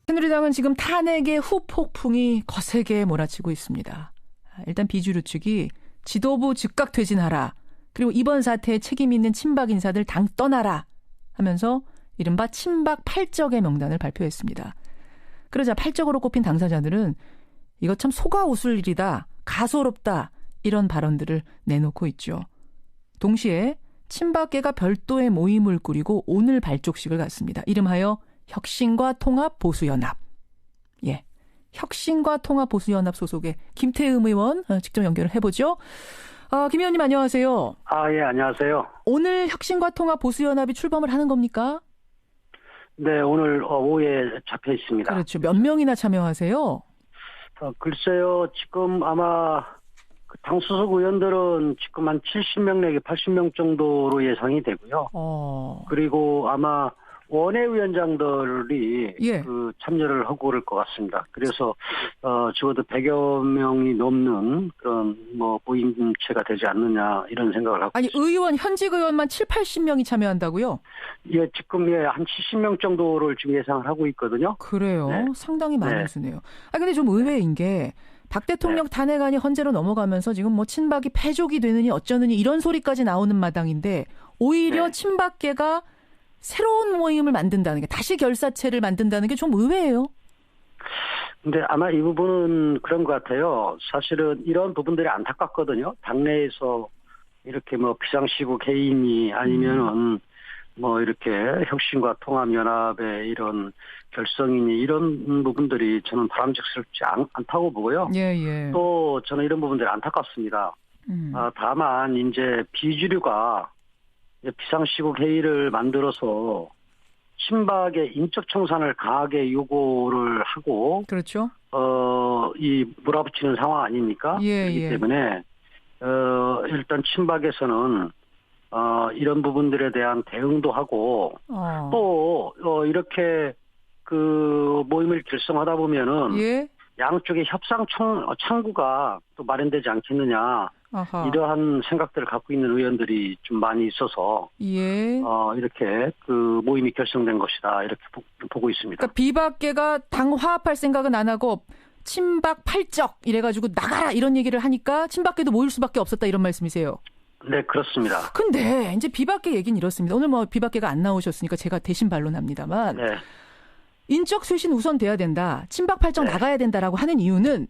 새누리당은 지금 탄핵의 후폭풍이 거세게 몰아치고 있습니다. 일단 비주류 측이 지도부 즉각 퇴진하라. 그리고 이번 사태에 책임 있는 친박 인사들 당 떠나라 하면서 이른바 친박 팔적의 명단을 발표했습니다. 그러자 팔적으로 꼽힌 당사자들은 이거 참 속아 웃을 일이다. 가소롭다. 이런 발언들을 내놓고 있죠. 동시에 친박계가 별도의 모임을 꾸리고 오늘 발족식을 갖습니다. 이름하여 혁신과 통합 보수연합. 예, 혁신과 통합 보수연합 소속의 김태흠 의원 직접 연결을 해보죠. 김 의원님 안녕하세요. 예, 안녕하세요. 오늘 혁신과 통합 보수연합이 출범을 하는 겁니까? 네, 오늘 오후에 잡혀 있습니다. 그렇죠. 몇 명이나 참여하세요? 글쎄요, 지금 아마 당 소속 의원들은 지금 한 70명 내지 80명 정도로 예상이 되고요. 그리고 아마 원외위원장들이 참여를 하고 그럴 것 같습니다. 그래서 적어도 100여 명이 넘는 그런 모임체가 되지 않느냐 이런 생각을 하고 아니 있습니다. 의원 현직 의원만 7, 80명이 참여한다고요? 예, 지금 한 70명 정도를 지금 예상을 하고 있거든요. 그래요? 네. 상당히 많은 수네요. 근데 좀 의외인 게 박 대통령 탄핵안이 헌재로 넘어가면서 지금 친박이 패족이 되느니 어쩌느니 이런 소리까지 나오는 마당인데 오히려 친박계가 새로운 모임을 만든다는 게 다시 결사체를 만든다는 게 좀 의외예요. 근데 아마 이 부분은 그런 것 같아요. 사실은 이런 부분들이 안타깝거든요. 당내에서 이렇게 비상시국 개인이 아니면은 이렇게 혁신과 통합연합의 이런 결성이니 이런 부분들이 저는 바람직스럽지 않다고 보고요. 예. 또 저는 이런 부분들이 안타깝습니다. 다만 이제 비주류가 비상시국 회의를 만들어서 친박의 인적 청산을 강하게 요구를 하고, 그렇죠. 이 몰아붙이는 상황 아닙니까? 그렇기 때문에 일단 친박에서는 이런 부분들에 대한 대응도 하고 또 이렇게 그 모임을 결성하다 보면은 양쪽의 협상 창구가 또 마련되지 않겠느냐. 이러한 생각들을 갖고 있는 의원들이 좀 많이 있어서 이렇게 그 모임이 결성된 것이다 이렇게 보고 있습니다. 그러니까 비박계가 당 화합할 생각은 안 하고 친박 팔적 이래가지고 나가라 이런 얘기를 하니까 친박계도 모일 수밖에 없었다 이런 말씀이세요? 네, 그렇습니다. 근데 이제 비박계 얘기는 이렇습니다. 오늘 비박계가 안 나오셨으니까 제가 대신 반론합니다만 인적 쇄신 우선 돼야 된다. 친박 팔적 나가야 된다라고 하는 이유는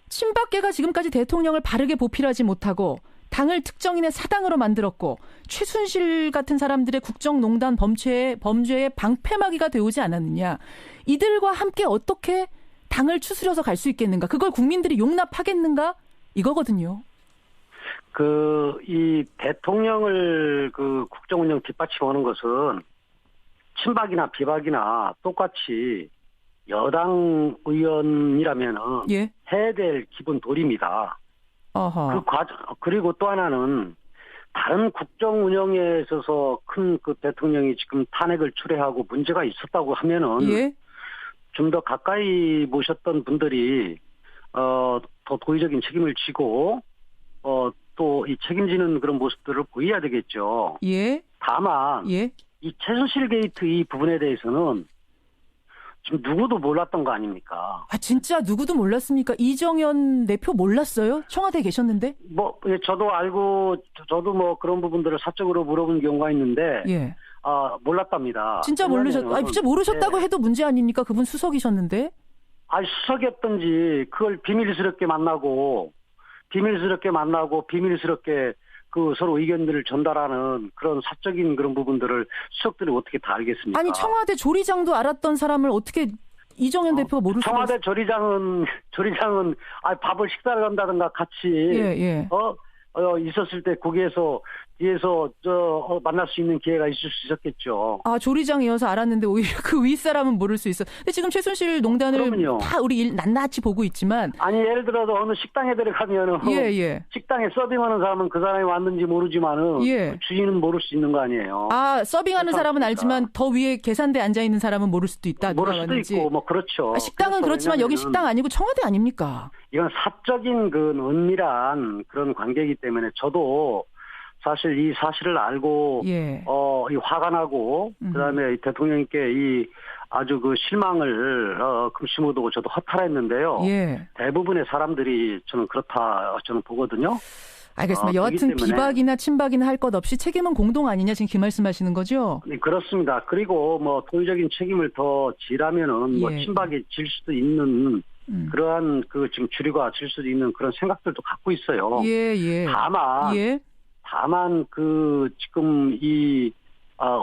친박계가 지금까지 대통령을 바르게 보필하지 못하고 당을 특정인의 사당으로 만들었고 최순실 같은 사람들의 국정농단 범죄에 방패막이가 되오지 않았느냐. 이들과 함께 어떻게 당을 추스려서 갈 수 있겠는가. 그걸 국민들이 용납하겠는가. 이거거든요. 이 대통령을 국정운영 뒷받침하는 것은 친박이나 비박이나 똑같이 여당 의원이라면은 해야 될 기본 도리입니다. 그 과정 그리고 또 하나는 다른 국정 운영에 있어서 큰 대통령이 지금 탄핵을 철회하고 문제가 있었다고 하면은 좀 더 가까이 모셨던 분들이 더 도의적인 책임을 지고 또 이 책임지는 그런 모습들을 보여야 되겠죠. 다만 이 최순실 게이트 이 부분에 대해서는 지금 누구도 몰랐던 거 아닙니까? 진짜 누구도 몰랐습니까? 이정현 대표 몰랐어요? 청와대에 계셨는데? 저도 알고, 저도 그런 부분들을 사적으로 물어본 경우가 있는데, 몰랐답니다. 진짜 진짜 모르셨다고 해도 문제 아닙니까? 그분 수석이셨는데? 수석이었던지, 그걸 비밀스럽게 만나고, 비밀스럽게 서로 의견들을 전달하는 그런 사적인 그런 부분들을 수석들이 어떻게 다 알겠습니까? 아니, 청와대 조리장도 알았던 사람을 어떻게 이정현 대표가 모를 수가 청와대 조리장은 밥을 식사를 한다든가 같이 있었을 때 거기에서 뒤에서 만날 수 있는 기회가 있을 수 있었겠죠. 조리장이어서 알았는데 오히려 그 윗사람은 모를 수 있어. 근데 지금 최순실 농단을 다 우리 낱낱이 보고 있지만 예를 들어서 어느 식당에 들어가면은 식당에 서빙하는 사람은 그 사람이 왔는지 모르지만은 그 주인은 모를 수 있는 거 아니에요. 서빙하는 사람은 알지만 더 위에 계산대에 앉아 있는 사람은 모를 수도 있다. 모를 수도 있고 그렇죠. 식당은 그렇지만 여기 식당 아니고 청와대 아닙니까? 이건 사적인 은밀한 그런 관계이기 때문에 저도 사실 이 사실을 알고 이 화가 나고 그다음에 대통령님께 이 아주 그 실망을 금시 못하고 저도 허탈했는데요. 예. 대부분의 사람들이 저는 그렇다 저는 보거든요. 알겠습니다. 여하튼 비박이나 친박이나 할 것 없이 책임은 공동 아니냐 지금 그 말씀하시는 거죠? 네, 그렇습니다. 그리고 뭐 도의적인 책임을 더 지라면은 뭐 친박이 질 수도 있는 그러한 그 지금 주류가 질 수도 있는 그런 생각들도 갖고 있어요. 예. 다만 그 지금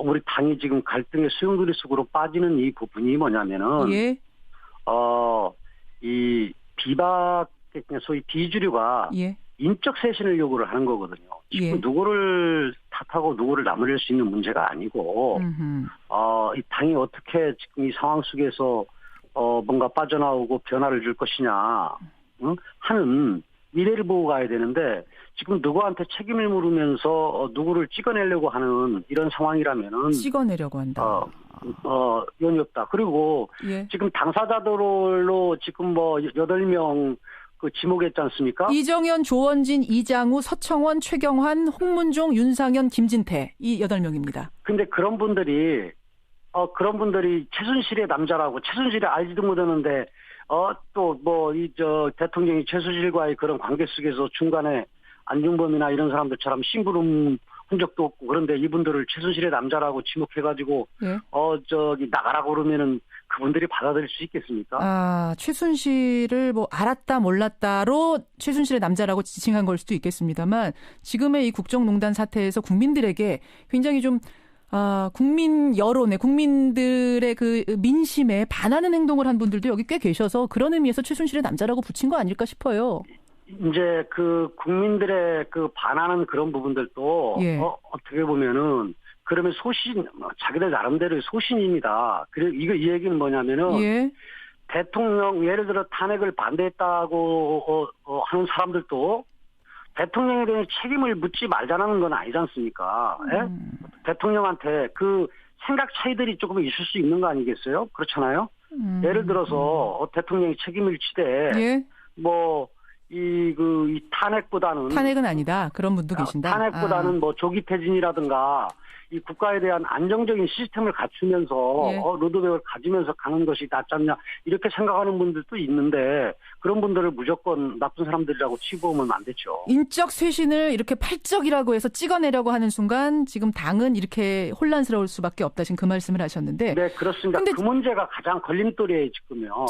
우리 당이 지금 갈등의 소용돌이 속으로 빠지는 이 부분이 뭐냐면은 이 비박 소위 비주류가 인적 쇄신을 요구를 하는 거거든요. 지금 누구를 탓하고 누구를 나무랄 수 있는 문제가 아니고 이 당이 어떻게 지금 이 상황 속에서 뭔가 빠져나오고 변화를 줄 것이냐 하는 미래를 보고 가야 되는데 지금 누구한테 책임을 물으면서 누구를 찍어내려고 하는 이런 상황이라면은 찍어내려고 한다. 연이 없다. 그리고 지금 당사자들로 지금 뭐 8명 그 지목했지 않습니까? 이정현, 조원진, 이장우, 서청원, 최경환, 홍문종, 윤상현, 김진태 이 8명입니다. 근데 그런 분들이 최순실의 남자라고 최순실이 알지도 못하는데 또 뭐 대통령이 최순실과의 그런 관계 속에서 중간에 안중범이나 이런 사람들처럼 심부름 한 적도 없고 그런데 이분들을 최순실의 남자라고 지목해가지고 나가라고 그러면은 그분들이 받아들일 수 있겠습니까? 최순실을 뭐 알았다 몰랐다로 최순실의 남자라고 지칭한 걸 수도 있겠습니다만 지금의 이 국정농단 사태에서 국민들에게 굉장히 좀 국민 여론에 국민들의 그 민심에 반하는 행동을 한 분들도 여기 꽤 계셔서 그런 의미에서 최순실의 남자라고 붙인 거 아닐까 싶어요. 이제 그 국민들의 그 반하는 그런 부분들도 어떻게 보면은 그러면 자기들 나름대로의 소신입니다. 그리고 이 얘기는 뭐냐면은 대통령 예를 들어 탄핵을 반대했다고 하는 사람들도 대통령에 대한 책임을 묻지 말자는 건 아니지 않습니까? 대통령한테 그 생각 차이들이 조금 있을 수 있는 거 아니겠어요? 그렇잖아요. 예를 들어서 대통령이 책임을 지되 이 탄핵은 아니다. 그런 분도 계신다. 탄핵보다는 뭐 조기 퇴진이라든가 이 국가에 대한 안정적인 시스템을 갖추면서 로드맵을 가지면서 가는 것이 낫지 않냐 이렇게 생각하는 분들도 있는데 그런 분들을 무조건 나쁜 사람들이라고 치부하면 안 되죠. 인적 쇄신을 이렇게 팔적이라고 해서 찍어내려고 하는 순간 지금 당은 이렇게 혼란스러울 수밖에 없다. 지금 그 말씀을 하셨는데. 네, 그렇습니다. 근데 그 문제가 가장 걸림돌이에요, 지금요.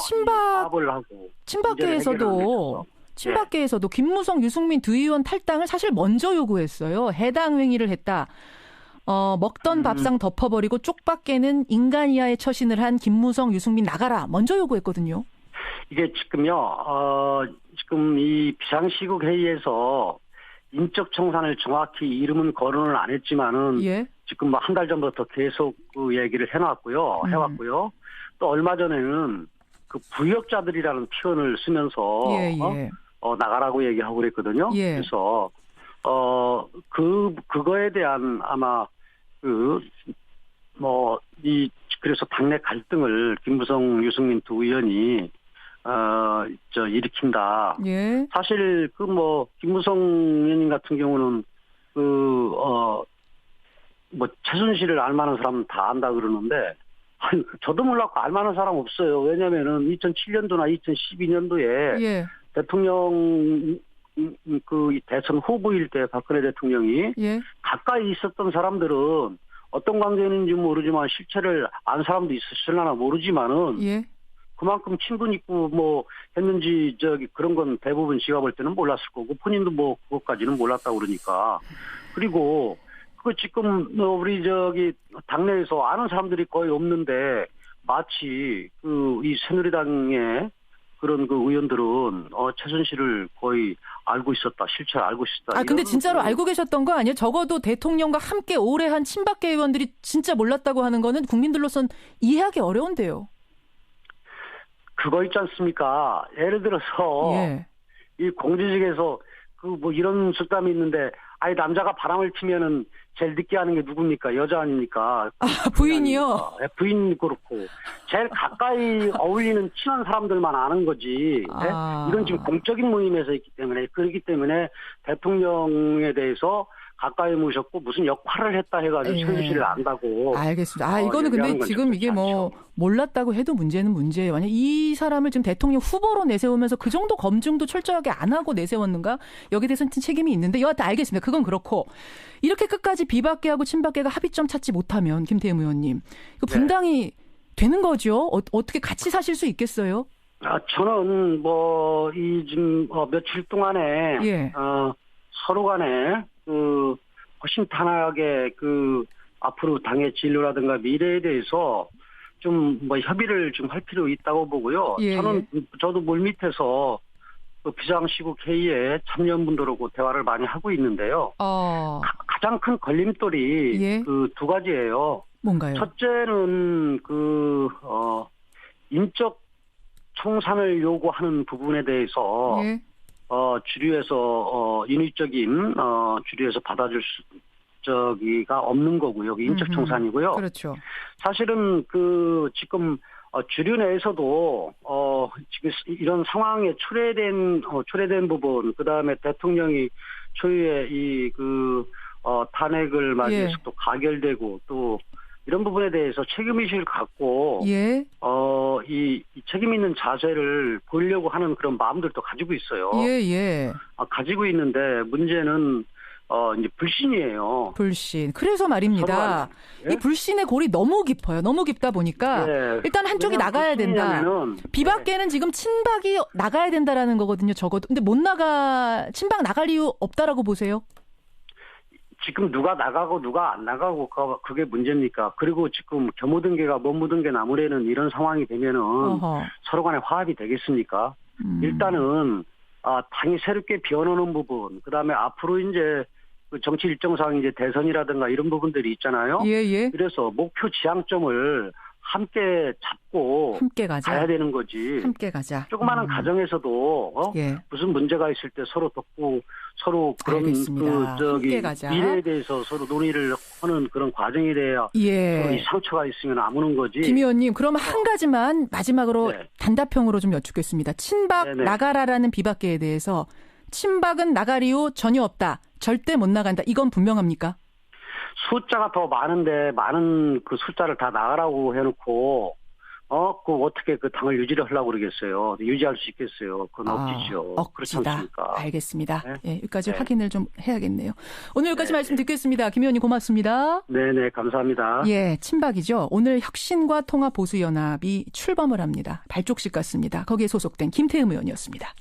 친박계에서도 김무성, 유승민 두 의원 탈당을 사실 먼저 요구했어요. 해당 행위를 했다. 먹던 밥상 덮어버리고 쪽밖에는 인간 이하의 처신을 한 김무성, 유승민 나가라. 먼저 요구했거든요. 이게 지금요. 지금 이 비상시국 회의에서 인적 청산을 정확히 이름은 거론을 안 했지만은 지금 뭐 한 달 전부터 계속 그 얘기를 해왔고요. 또 얼마 전에는 그 부역자들이라는 표현을 쓰면서 나가라고 얘기하고 그랬거든요. 그래서 그거에 대한 아마 그래서 당내 갈등을 김무성, 유승민 두 의원이 일으킨다. 사실 김무성 의원님 같은 경우는 최순실을 알만한 사람은 다 안다 그러는데 저도 몰랐고 알만한 사람 없어요. 왜냐면은 2007년도나 2012년도에 대통령 대선 후보일 때 박근혜 대통령이 가까이 있었던 사람들은 어떤 관계인지 모르지만 실체를 안 사람도 있으려나 모르지만은 그만큼 친분 있고 했는지 그런 건 대부분 지가 볼 때는 몰랐을 거고 본인도 그것까지는 몰랐다고 그러니까. 그리고 지금 우리 당내에서 아는 사람들이 거의 없는데 마치 이 새누리당의 그런 의원들은 최순실을 거의 알고 있었다. 실체를 알고 있었다. 근데 진짜로 알고 계셨던 거 아니에요? 적어도 대통령과 함께 오래 한 친박계 의원들이 진짜 몰랐다고 하는 거는 국민들로선 이해하기 어려운데요. 그거 있지 않습니까? 예를 들어서 이 공직에서 이런 속담이 있는데 남자가 바람을 피면은 제일 늦게 하는 게 누굽니까? 여자 아닙니까? 부인이요? 부인 그렇고. 제일 가까이 어울리는 친한 사람들만 아는 거지. 이건 지금 공적인 모임에서 있기 때문에, 그렇기 때문에 대통령에 대해서 가까이 모셨고 무슨 역할을 했다 해가지고 예. 최순실을 안다고. 알겠습니다. 이거는 근데 지금 이게 뭐 몰랐다고 해도 문제는 문제예요. 만약 이 사람을 지금 대통령 후보로 내세우면서 그 정도 검증도 철저하게 안 하고 내세웠는가? 여기에 대해서는 책임이 있는데 여하튼 알겠습니다. 그건 그렇고 이렇게 끝까지 비박계하고 친박계가 합의점 찾지 못하면 김태흠 의원님 그 분당이 되는 거죠? 어떻게 같이 사실 수 있겠어요? 저는 지금 며칠 동안에 서로 간에 훨씬 단호하게 앞으로 당의 진로라든가 미래에 대해서 좀 협의를 좀 할 필요 있다고 보고요. 저도 물밑에서 비상시국 회의에 참여분들하고 대화를 많이 하고 있는데요. 가장 큰 걸림돌이 두 가지예요. 뭔가요? 첫째는 인적 청산을 요구하는 부분에 대해서 주류에서 인위적인 주류에서 받아줄 적이가 없는 거고요. 인적 청산이고요. 그렇죠. 사실은 지금 주류 내에서도 지금 이런 상황에 초래된 부분, 그 다음에 대통령이 초유의 탄핵을 맞이해서 또 가결되고 또 이런 부분에 대해서 책임의식을 갖고 이 책임 있는 자세를 보이려고 하는 그런 마음들도 가지고 있어요. 가지고 있는데 문제는 이제 불신이에요. 불신. 그래서 말입니다. 이 불신의 골이 너무 깊어요. 너무 깊다 보니까 일단 한쪽이 나가야 된다. 비박계는 지금 친박이 나가야 된다라는 거거든요. 적어도. 근데 친박 나갈 이유 없다라고 보세요? 지금 누가 나가고 누가 안 나가고 그게 문제입니까? 그리고 지금 겨 묻은 개가 못 묻은 게 나무래는 이런 상황이 되면은 서로 간에 화합이 되겠습니까? 일단은 당이 새롭게 비워놓는 부분, 그다음에 앞으로 이제 정치 일정상 이제 대선이라든가 이런 부분들이 있잖아요. 그래서 목표 지향점을 함께 잡고 함께 가야 되는 거지. 함께 가자. 조그마한 가정에서도 무슨 문제가 있을 때 서로 돕고 서로 그런 미래에 대해서 서로 논의를 하는 그런 과정이 돼야 서로 이 상처가 있으면 아무는 거지. 김 의원님, 그럼 한 가지만 마지막으로 단답형으로 좀 여쭙겠습니다. 친박 나가라라는 비박계에 대해서 친박은 나갈 이유 전혀 없다. 절대 못 나간다. 이건 분명합니까? 숫자가 더 많은데 많은 그 숫자를 다 나가라고 해놓고 어떻게 그 당을 유지를 하려고 그러겠어요. 유지할 수 있겠어요. 그건 억지죠. 그렇지 않습니까? 알겠습니다. 여기까지 확인을 좀 해야겠네요. 오늘 여기까지 말씀 듣겠습니다. 김 의원님 고맙습니다. 네네, 감사합니다. 친박이죠. 오늘 혁신과 통합보수연합이 출범을 합니다. 발족식 같습니다. 거기에 소속된 김태흠 의원이었습니다.